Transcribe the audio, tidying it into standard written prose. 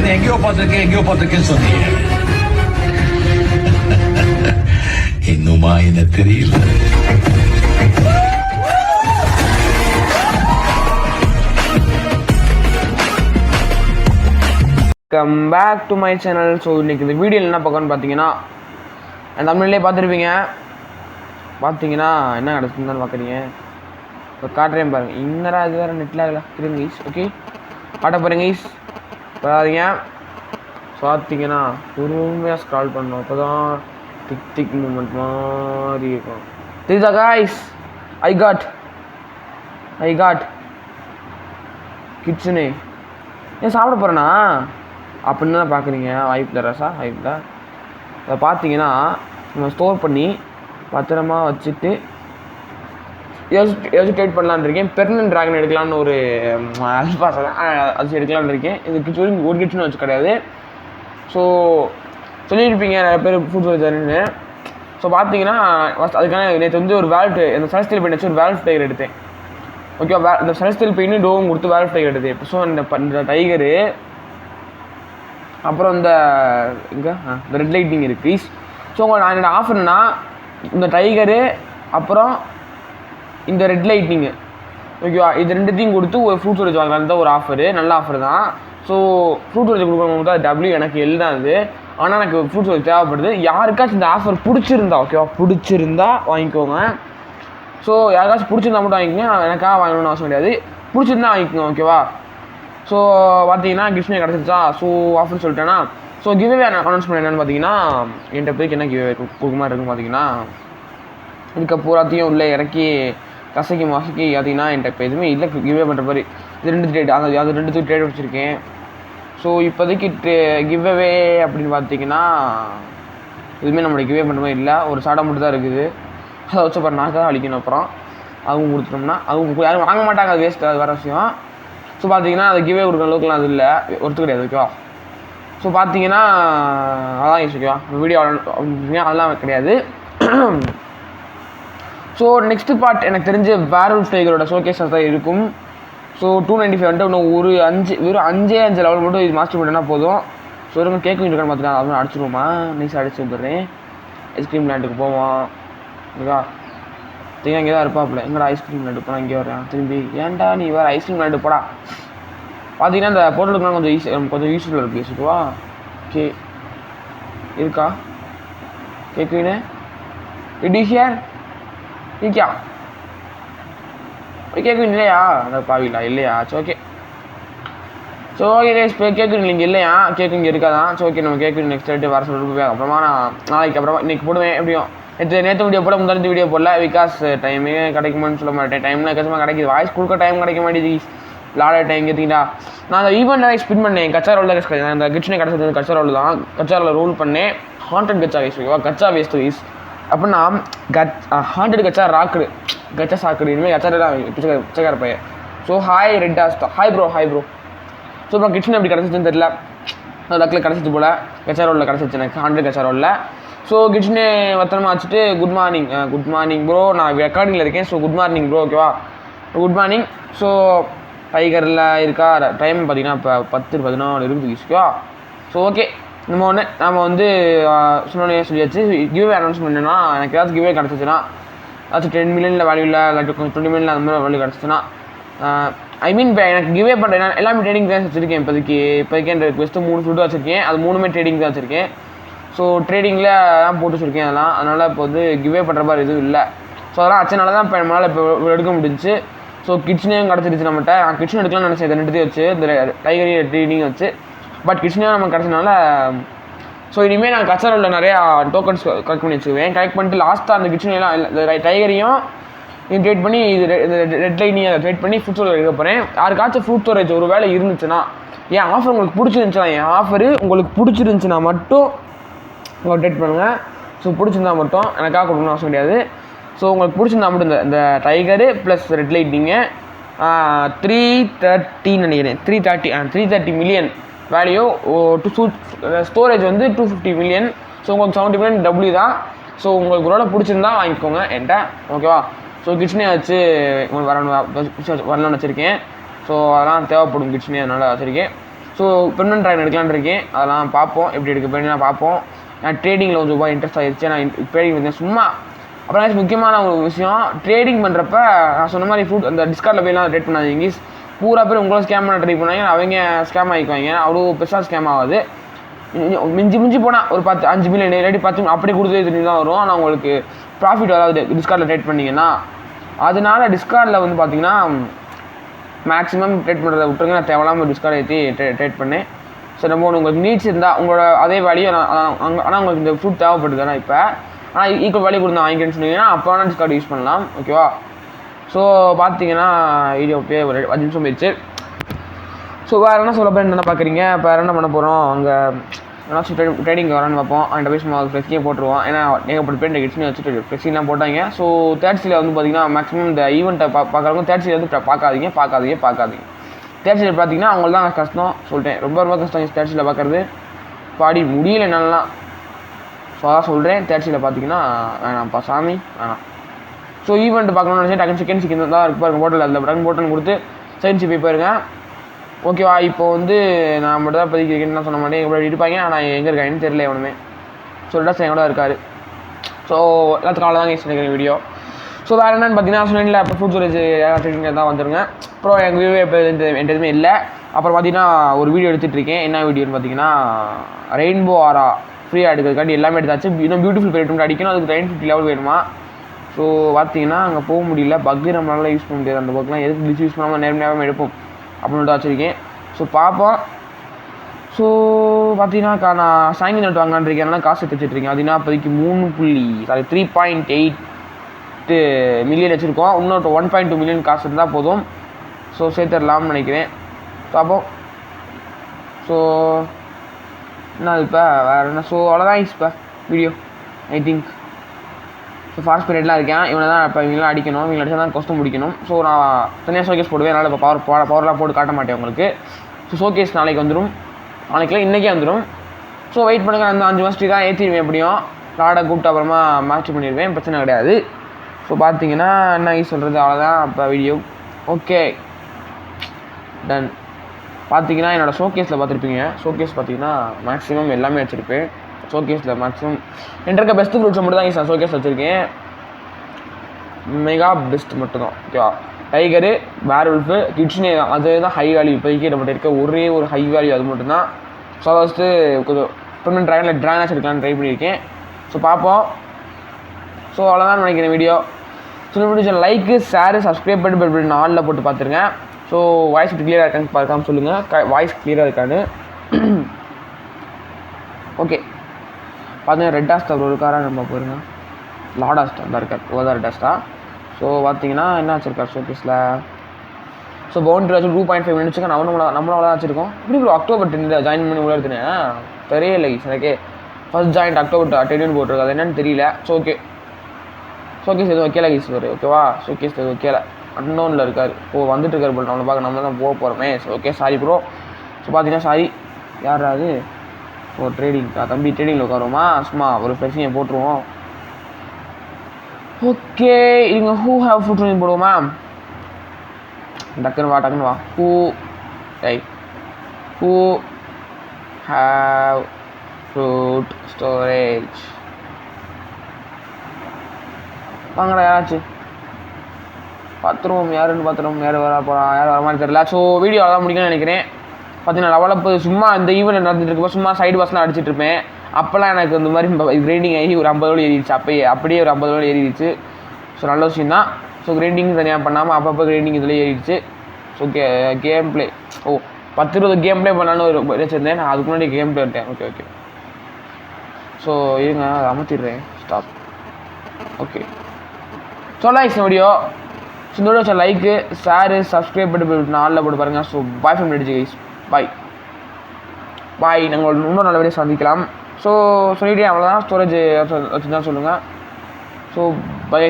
என்ன எங்கேயோ பார்த்திருக்கேன்னு சொன்னீங்க. இன்னுமா என்ன தெரியல. Come back to my channel. So இன்றைக்கி இந்த வீடியோவில் என்ன பார்க்கணும்னு பார்த்தீங்கன்னா, என் தமிழ்லேயே பார்த்துருப்பீங்க. பார்த்தீங்கன்னா என்ன நடக்குதுன்னு பார்க்குறீங்க. இப்போ காட்டுறேன் பாருங்கள். இன்னரா இது வேறு நெட்டில் ஆகல திரும்ப ஈஸ். ஓகே காட்ட பாருங்க ஈஸ் வராதிங்க. ஸோ பார்த்தீங்கன்னா பொறுமையாக ஸ்க்ரால் பண்ணணும். அப்போ தான் டிக் டிக் மூமெண்ட் மாதிரி இருக்கும். தெரியுதா காய்ஸ்? ஐ காட் கிச்சனு ஏன் சாப்பிட போகிறேண்ணா அப்படின்னு தான் பார்க்குறீங்க. வாய்ப்பில் ரசா வாய்ப்பில் அதை பார்த்தீங்கன்னா நம்ம ஸ்டோர் பண்ணி பத்திரமா வச்சுட்டு ஏதாச்சும் ட்ரேட் பண்ணலான்னு இருக்கேன். பெர்மனன்ட் ட்ராகன் எடுக்கலான்னு ஒரு அல்பாஸ் அது எடுக்கலான்னு இருக்கேன். இது கிச்சன் ஒரு கிச்சன் வச்சு கிடையாது. ஸோ சொல்லியிருப்பீங்க நிறைய பேர் ஃபுட் வச்சாருன்னு. ஸோ பார்த்தீங்கன்னா அதுக்கான நேற்று வந்து ஒரு வேல்ட் இந்த செலஸ்டியல் பெயிண்ட் வச்சு ஒரு வேல்ட் டைகர் எடுத்தேன். ஓகேவா? இந்த செலஸ்டியல் பெயிண்ட் டோவும் கொடுத்து வேல்ட் டைகர் எடுத்தேன். ஸோ இந்த டைகரு அப்புறம் இந்த இங்கே இந்த ரெட் லைட்டிங் இருக்குது. ஸோ நான் என்னோட ஆஃபர்னா இந்த டைகரு அப்புறம் இந்த ரெட் லைட்டிங்கு ஓகேவா, இது ரெண்டுத்தையும் கொடுத்து ஒரு ஃப்ரூட் ஸ்டோரேஜ் வாங்கலான்னு தான் ஒரு ஆஃபரு. நல்ல ஆஃபர் தான். ஸோ ஃப்ரூட் ஸ்டோரேஜ் கொடுக்கணும் தான் டபிள்யூ எனக்கு எல் தான் அது. ஆனால் எனக்கு ஃப்ரூட் ஸ்டோரேஜ் தேவைப்படுது. யாருக்காச்சும் இந்த ஆஃபர் பிடிச்சிருந்தா ஓகேவா, பிடிச்சிருந்தா வாங்கிக்கோங்க. ஸோ யாருக்காச்சும் பிடிச்சிருந்தா மட்டும் வாங்கிக்கோங்க. எனக்காக வாங்கணும்னு அவசியம் கிடையாது. பிடிச்சிருந்தா வாங்கிக்கோங்க ஓகேவா. ஸோ பார்த்தீங்கன்னா கிஃப்ட்னே கிடச்சிருச்சா. ஸோ ஆஃபர்னு சொல்லிட்டேன்னா ஸோ கிவ்வே நான் அனௌன்ஸ் பண்ண என்னென்னு பார்த்தீங்கன்னா, என்கிட்ட போய்க்கு என்ன கிவ்வே கொடுக்க மாதிரி இருக்குன்னு பார்த்தீங்கன்னா, இதுக்கு பூராத்தையும் உள்ளே இறக்கி கசக்கி மசக்கி பார்த்தீங்கன்னா என்கிட்ட இப்போ எதுவுமே இல்லை கிவ்வே பண்ணுற மாதிரி. இது ரெண்டு ட்ரேட் அது ரெண்டுத்துக்கு ட்ரேட் வச்சுருக்கேன். ஸோ இப்போதைக்கு கிவ்வே அப்படின்னு பார்த்தீங்கன்னா எதுவுமே நம்மளுக்கு கிவ்வே பண்ணுற மாதிரி இல்லை. ஒரு சாடை மட்டும் தான் இருக்குது. அதை வச்சு அப்புறம் நாக்கு தான் அழிக்கணும். அப்புறம் அவங்க கொடுத்துட்டோம்னா அவங்க யாரும் வாங்க மாட்டாங்க. அது வேஸ்ட்டு, அது வேறு விஷயம். ஸோ பார்த்தீங்கன்னா அது கிவ்வே கொடுக்குற அளவுக்குலாம் அது இல்லை, ஒருத்து கிடையாது ஓகேவா. ஸோ பார்த்தீங்கன்னா அதான் யூஸ் ஓகேவா. வீடியோ அதெல்லாம் கிடையாது. ஸோ நெக்ஸ்ட்டு பார்ட் எனக்கு தெரிஞ்ச வேர்வல்ஃப் டைகரோட ஷோகேஸாக தான் இருக்கும். ஸோ 295 வந்துட்டு இன்னும் வெறும் அஞ்சே லெவல் மட்டும் இது மாஸ்டர் பண்ணிட்டேன்னா போதும். ஸோ இருங்க கேட்கும் இருக்கான்னு பார்த்துக்கலாம். அதுவும் அடிச்சிடுவோமா, நைஸாக அடிச்சு வந்துடுறேன். ஐஸ்கிரீம் லேண்டுக்கு போவோம் ஓகேவா. தெரியும் இங்கே தான் இருப்பாப்புல. எங்கடா ஐஸ்கிரீம் லேண்டு போனால் இங்கே வரேன் திரும்பி. ஏன்டா நீ வேறு ஐஸ்கிரீம் லேண்டு போடா. பார்த்தீங்கன்னா இந்த போட்டோலுக்குலாம் கொஞ்சம் யூஸ்ஃபுல்லாக இருக்குது ஓகேவா. ஓகே இருக்கா கேட்குவீனே ரெடி ஹியர் இருக்கா கேட்குவீங்க இல்லையா? அந்த பாவிங்களா இல்லையா? சரி ஓகே. ஸோ ஓகே இப்போ கேட்குறீங்க இங்கே இல்லையா? கேட்கு இங்கே இருக்காதான். ஸோ ஓகே நம்ம கேட்குறீங்க நெக்ஸ்ட் டேட்டு வர சொல்லிட்டு அப்புறமா நான் நாளைக்கு அப்புறமா இன்றைக்கி போடுவேன். எப்படியும் நேற்று வீடியோ போட முந்தானத்து வீடியோ போடல. பிகாஸ் டைமே கிடைக்குமான்னு சொல்ல மாட்டேன். டைம்லாம் எக்கச்சமாக கிடைக்கிது. வாய்ஸ் கொடுக்க டைம் கிடைக்க மாட்டேங்குது. விளாட டைம் கேட்டிங்களா. நான் அந்த ஈவெண்ட்டில் ஸ்பின் பண்ணேன். கச்சா ரோலில் அந்த கிச்சனை கிடச்சது கச்சா ரோல் தான். கச்சா ரோலில் ரோல் பண்ணேன். ஹாண்டட் கச்சா வேஸ்ட் ஓகேவா. கச்சா வேஸ்ட் வைஸ் அப்படின்னா ஹாண்டட் கச்சா ராக்குடு கச்சா சாக்குடு இனிமேல் கச்சா பிச்சைக்கார பையன். So hi red Asta hi bro. So அப்புறம் கிச்சன் எப்படி கிடச்சிச்சுன்னு தெரியல. லக்கில் கிடச்சிச்சு போல். கச்சா ரோலில் கிடச்சிச்சு எனக்கு ஹாண்டட் கச்சா ரோலில். ஸோ கிச்சனே பத்திரமா வச்சுட்டு குட் மார்னிங் ப்ரோ. நான் ரெக்கார்டிங்கில் இருக்கேன். ஸோ குட் மார்னிங் ப்ரோ ஓகேவா. Good morning. ஸோ டைகரில் இருக்கா டைம் பார்த்தீங்கன்னா இப்போ 10:14 இருக்குது ஓகேவா. ஸோ ஓகே நம்ம வந்து சொன்னோன்னே சொல்லியாச்சு. கிவ்வே அனௌன்ஸ் பண்ணேன்னா எனக்கு ஏதாச்சும் கிவ்வே கிடச்சிச்சுன்னா ஏதாச்சும் 10 மில்லியனில் வேல்யூ இல்லை இல்லாட்டி 20 மில்லியன் அந்த மாதிரி வேல்யூ கிடச்சிச்சுன்னா ஐ மீன் இப்போ எனக்கு கிவ்வே பண்ணுறேன். எல்லாமே ட்ரேடிங் தான் வச்சுருக்கேன். இப்போதைக்கு என் ரிக்வெஸ்ட்டு 3 ஃபுட்டு வச்சுருக்கேன். அது 3மே ட்ரேடிங் தான் வச்சுருக்கேன். ஸோ ட்ரேடிங்கில் தான் போட்டு வச்சுருக்கேன் அதனால் இப்போ வந்து கிவ்வே பண்ணுற மாதிரி எதுவும் இல்லை. ஸோ அதெல்லாம் அச்சனால தான் இப்போ நம்மளால் இப்போ எடுக்க முடிஞ்சிச்சு. ஸோ கிச்சனையும் கிடச்சிருச்சு நம்மகிட்ட. நான் கிச்சன் எடுக்கலாம்னு நினச்சேன். இதை ரெண்டுத்தையும் வச்சு இந்த டைகரையும் ட்ரேடிங் வச்சு. பட் கிச்சனையும் நமக்கு கிடச்சனால ஸோ இனிமேல் நான் கச்சரோவில் நிறையா டோக்கன்ஸ் கலெக்ட் பண்ணி வச்சுக்குவேன். கலெக்ட் பண்ணிட்டு லாஸ்ட்டாக அந்த கிச்சனையெல்லாம் டைகரையும் ட்ரேட் பண்ணி இது ரெட் லைனையும் அதை ட்ரேட் பண்ணி ஃபுட் ஸ்டோரேஜ் எடுக்க போகிறேன். யாருக்காச்சும் ஃபுட் ஸ்டோரேஜ் ஒரு வேலை இருந்துச்சுன்னா, என் ஆஃபர் உங்களுக்கு பிடிச்சிருந்துச்சுன்னா, என் ஆஃபரு உங்களுக்கு பிடிச்சிருந்துச்சுன்னா மட்டும் உங்கள் ட்ரேட் பண்ணுங்கள். ஸோ பிடிச்சிருந்தா மட்டும் எனக்காக கொடுக்கணும்னு அவசியம் கிடையாது. ஸோ உங்களுக்கு பிடிச்சிருந்தா மட்டும் இந்த டைகரு ப்ளஸ் ரெட் லைட்டிங்கு 330 நினைக்கிறேன். 330 மில்லியன் வேல்யூ. ஸ்டோரேஜ் வந்து 250 மில்லியன். ஸோ உங்களுக்கு 70 மில்லியன் டபிள்யூ தான். ஸோ உங்களுக்கு ஒரு பிடிச்சிருந்தா வாங்கிக்கோங்க என்கிட்ட ஓகேவா. ஸோ கிச்சனே வச்சு உங்களுக்கு வரணும்னு வச்சுருக்கேன். ஸோ அதெல்லாம் தேவைப்படும் கிச்சனே அதனால் வச்சுருக்கேன். ஸோ பெர்மனன்ட் ட்ராகன் எடுக்கலான்னு இருக்கேன். அதெல்லாம் பார்ப்போம், எப்படி எடுக்க போய் பார்ப்போம். நான் ட்ரேடிங்கில் கொஞ்சம் ரூபாய் இன்ட்ரெஸ்ட் ஆகிடுச்சு. நான் ட்ரேடிங் வந்து சும்மா அப்புறம் முக்கியமான ஒரு விஷயம், ட்ரேடிங் பண்ணுறப்ப நான் சொன்ன மாதிரி ஃபுட் அந்த டிஸ்கார்டில் போய்லாம் ட்ரேட் பண்ணாதீங்க. பூரா பேர் உங்களை ஸ்கேம் பண்ண ட்ரை பண்ணாங்க, அவங்க ஸ்கேம் ஆகிக்குவாங்க. அவ்வளோ பெருசாக ஸ்கேம் ஆகாது. மிஞ்சி போனால் ஒரு 5 மில்லியன் இல்லாட்டி 10 அப்படி கொடுத்து தான் வரும். ஆனால் உங்களுக்கு ப்ராஃபிட் வராது டிஸ்கார்டில் ட்ரேட் பண்ணிங்கன்னா. அதனால டிஸ்கார்டில் வந்து பார்த்தீங்கன்னா மேக்ஸிமம் ட்ரேட் பண்ணுறதை விட்டுருங்க. நான் தேவையில்லாமல் டிஸ்கார்டை ஏற்றி ட்ரேட் பண்ணேன். ஸோ நம்ம உங்களுக்கு நீட்ஸ் இருந்தால் உங்களோட அதே வேல்யூ ஆனால் உங்களுக்கு இந்த ஃப்ரூட் தேவைப்படுது தானே இப்போ, ஆனால் ஈக்குவல் வேல்யூ கொடுத்து வாங்கிக்கிறேன்னு சொன்னீங்கன்னா அப்போ வேணால் டிஸ்கார்டு யூஸ் பண்ணலாம். ஓகேவா? ஸோ பார்த்தீங்கன்னா வீடியோ போய் ஒரு 5 நிமிஷம் போயிடுச்சு. ஸோ வேறு என்ன சொல்ல போய் என்ன பார்க்குறீங்க? இப்போ வேறு என்ன பண்ண போகிறோம்? அங்கே ஏதாச்சும் ட்ரேடிங் வரான்னு பார்ப்போம். அந்த போய் சும்மா ஃப்ளெக்ஸிங்கே போட்டுருவோம். ஏன்னா ஏகப்பட்ட பேர் கிட்ஸ்னு வச்சுட்டு ஃப்ளெக்ஸிங்லாம் போட்டாங்க. ஸோ தேர்ட் சீல வந்து பார்த்தீங்கன்னா மேக்ஸிமம் இந்த ஈவெண்ட்டை பார்க்குறவங்க தேர்ட் சீல வந்து பார்க்காதீங்க. தேர்ட் சீல பார்த்தீங்கன்னா அவங்களுக்கு தான் கஷ்டம் சொல்லிட்டேன். ரொம்ப கஷ்டம் தேர்ட் சீல பார்க்குறது. பாடி முடியல என்னெல்லாம். ஸோ அதான் சொல்கிறேன். தேர்ட் சீல பார்த்தீங்கன்னா வேணாம்ப்பா சாமி வேணாம். ஸோ ஈவெண்ட் பார்க்கணும்னு நினச்சேன். செகண்ட் சிக்கன் தான் இருப்பாருங்க போட்டல். அதில் டக்குன்னு போட்டல் கொடுத்து செகண்ட் சி போயிருங்க. ஓகேவா? இப்போ வந்து நான் மட்டும் தான் இப்போதைக்கு என்ன சொன்ன மாட்டேன். எப்படி இருப்பாங்க, ஆனால் எங்கே இருக்காங்கன்னு தெரியல எவனுமே. ஸோ ரெண்டாவது எங்கூட இருக்கார். ஸோ எல்லாத்துக்கும் அவ்வளோதான் யூஸ் பண்ணிக்கிறேன் வீடியோ. ஸோ வேறு என்னென்னு பார்த்தீங்கன்னா சொன்னேன்ல இப்போ ஃபுட் ஸ்டோரேஜ் ட்ரேடிங் தான் வந்துருங்க. அப்புறம் எங்கள் வீடியோ இப்போ எதுவுமே இல்லை. அப்புறம் பார்த்தீங்கன்னா ஒரு வீடியோ எடுத்துகிட்டு இருக்கேன். என்ன வீடியோன்னு பார்த்தீங்கன்னா ரெயின்போ ஆரா ஃப்ரீயாக எடுக்கிறதுக்காண்டி எல்லாமே எடுத்தாச்சு. இன்னும் பியூட்டிஃபுல் பெயிண்ட் அடிக்கணும். அதுக்கு 950 லெவல் வேணுமா. ஸோ பார்த்தீங்கன்னா அங்கே போக முடியல. பக்கு நம்மளால யூஸ் பண்ண முடியாது. அந்த பக்கெலாம் எதுக்கு டிஸ் யூஸ் பண்ணாமல் நேரம் எடுப்போம் அப்படின்னு வச்சுருக்கேன். ஸோ பார்ப்போம். ஸோ பார்த்தீங்கன்னா நான் சாயங்காலம் நோட்டு வாங்கலான்னு இருக்கேன். அதனால் காசு வச்சுட்ருக்கேன். அதுனா இப்போதைக்கு 3.8 மில்லியன் வச்சுருக்கோம். இன்னொரு 1.2 மில்லியன் காசு இருந்தால் போதும். ஸோ சேர்த்துடலாம்னு நினைக்கிறேன். பார்ப்போம். ஸோ என்ன இப்போ வேறு என்ன? ஸோ அவ்வளோதான் இப்போ video I think. So fast பீரியட்லாம் இருக்கேன். இவனை தான் இப்போ இவங்களாம் அடிக்கணும். இவங்க அடிச்சா தான் கொஸ்டும் முடிக்கணும். ஸோ நான் தனியாக ஷோகேஸ் போடுவேன். அதனால் இப்போ பவர்லாம் போட்டு காட்ட மாட்டேன் உங்களுக்கு. ஸோ ஷோகேஸ் நாளைக்கு வந்துடும். நாளைக்குலாம் இன்றைக்கே வந்துடும். ஸோ வெயிட் பண்ணுங்கள். அந்த 5 மாஸ்டரி தான் ஏற்றிடுவேன். எப்படியும் லாடை கூப்பிட்டு அப்புறமா மேட்ச் பண்ணிடுவேன். பிரச்சனை கிடையாது. ஸோ பார்த்தீங்கன்னா என்ன சொல்கிறது அவ்வளோதான் இப்போ வீடியோ. Okay done. பார்த்தீங்கன்னா என்னோடய ஷோகேஸில் பார்த்துருப்பீங்க. ஷோகேஸ் பார்த்தீங்கன்னா மேக்ஸிமம் எல்லாமே வச்சுருப்பேன். ஷோகேஸில் மேக்ஸிமம் என்கிட்ட பெஸ்ட்டு ஃப்ரூட்ஸை மட்டும் தான் நான் ஷோகேஸ் வச்சுருக்கேன். மெகா பெஸ்ட் மட்டும் தான். ஓகேவா? டைகரு, வேர்வல்ஃபு, கிட்ஸ்னே தான். அது தான் ஹை வேல்யூ இப்போதைக்கு நம்மகிட்ட இருக்க ஒரே ஒரு ஹை வேல்யூ அது மட்டும்தான். ஸோ அதை வச்சுட்டு கொஞ்சம் பெர்மனன்ட் ட்ராகனில் ட்ராகனாஸ் எடுக்கலான்னு ட்ரை பண்ணியிருக்கேன். ஸோ பார்ப்போம். ஸோ அவ்வளோதான் நினைக்கிறேன் video. So video like share subscribe பண்ணி நாளில் போட்டு பார்த்துருங்க. ஸோ வாய்ஸ் கிளியராக இருக்கான்னு பார்க்காம சொல்லுங்கள். வாய்ஸ் கிளியராக இருக்கான்னு. ஓகே பார்த்தீங்கன்னா ரெட் ஆஸ்டா ஒரு காராக நம்ம போயிருங்க. லாடாஸ்டா தான் இருக்கார். ஓதான் ரெட் ஆஸ்டா. ஸோ பார்த்தீங்கன்னா என்ன வச்சுருக்கார் ஷோகேஸில். ஸோ பவுண்டரி வச்சு 2.5 மினிட்ஸ் வச்சுருக்கேன். நம்மளும் அவ்வளோ வச்சுருக்கோம். இப்படி ஒரு அக்டோபர் 10 ஜாயின் பண்ணி உள்ள எடுத்துனேன். தெரியல எனக்கே. ஃபர்ஸ்ட் ஜாயின்ட் அக்டோபர் 10 போட்டிருக்கு. அது என்னன்னு தெரியல. ஸோ ஓகே ஷோகேஸ் எதுவும் வைக்கல கைஸ் வரு. ஓகேவா? ஷோகேஸ் எதுவும் வைக்கல. அன்னோனில் இருக்கார். வந்துட்டு இருக்கார் போல். நம்மளை பார்க்க நம்ம தான் போக போகிறோமே. So okay sorry bro. So பார்த்தீங்கன்னா சாரி யாராவது ஓ ட்ரேடிங்க்கா தம்பி ட்ரேடிங்கில் உட்காருவோமா? சும்மா ஒரு ஃப்ளெக்ஸிங்கை போட்டுருவோம். ஓகே இவங்க ஹூ ஹேவ் ஃப்ரூட் ஸ்டோரேஜ் போடுவோமா? டக்குன்னு வா. ஹூ ஹேவ் ஃப்ரூட் ஸ்டோரேஜ் வாங்கடா யாராச்சும் பார்த்துருவோம். யார் வர போகிறா, யார் வர மாதிரி தெரியல. ஸோ வீடியோ அதான் முடிக்கணும்னு நினைக்கிறேன். பார்த்தீங்கன்னா லெவலப்பு சும்மா இந்த ஈவெண்ட் நடந்துட்டு இருக்கப்போ சும்மா சைடு பஸ்லாம் அடிச்சுட்டு இருப்பேன். அப்போல்லாம் எனக்கு இந்த மாதிரி கிரைண்டிங் ஆகி ஒரு 50 ஏறிடுச்சு. அப்படியே ஒரு 50 ஏறிடுச்சு. ஸோ நல்ல விஷயம் தான். ஸோ கிரைண்டிங் தனியாக பண்ணாமல் அப்பப்போ கிரைண்டிங் இதில் ஏறிடுச்சு. So game play 10-20 game play பண்ணான்னு ஒரு வச்சுருந்தேன். நான் அதுக்கு முன்னாடி கேம் ப்ளே இருந்தேன். ஓகே ஸோ இருங்க அமர்த்திடுறேன். Stop. Okay so video. So இந்த வீடியோ லைக்கு ஷேரு சப்ஸ்கிரைப் பண்ணி நாளில் போட்டு பாருங்கள். ஸோ பாய் ஃப்ரெண்ட் அடிச்சு கைஸ். பாய். நாங்கள் இன்னும் நல்ல வீடியோ சந்திக்கலாம். ஸோ சொல்லிவிட்டே அவ்வளோதான். ஸ்டோரேஜ் வச்சு தான் சொல்லுங்கள். So bye.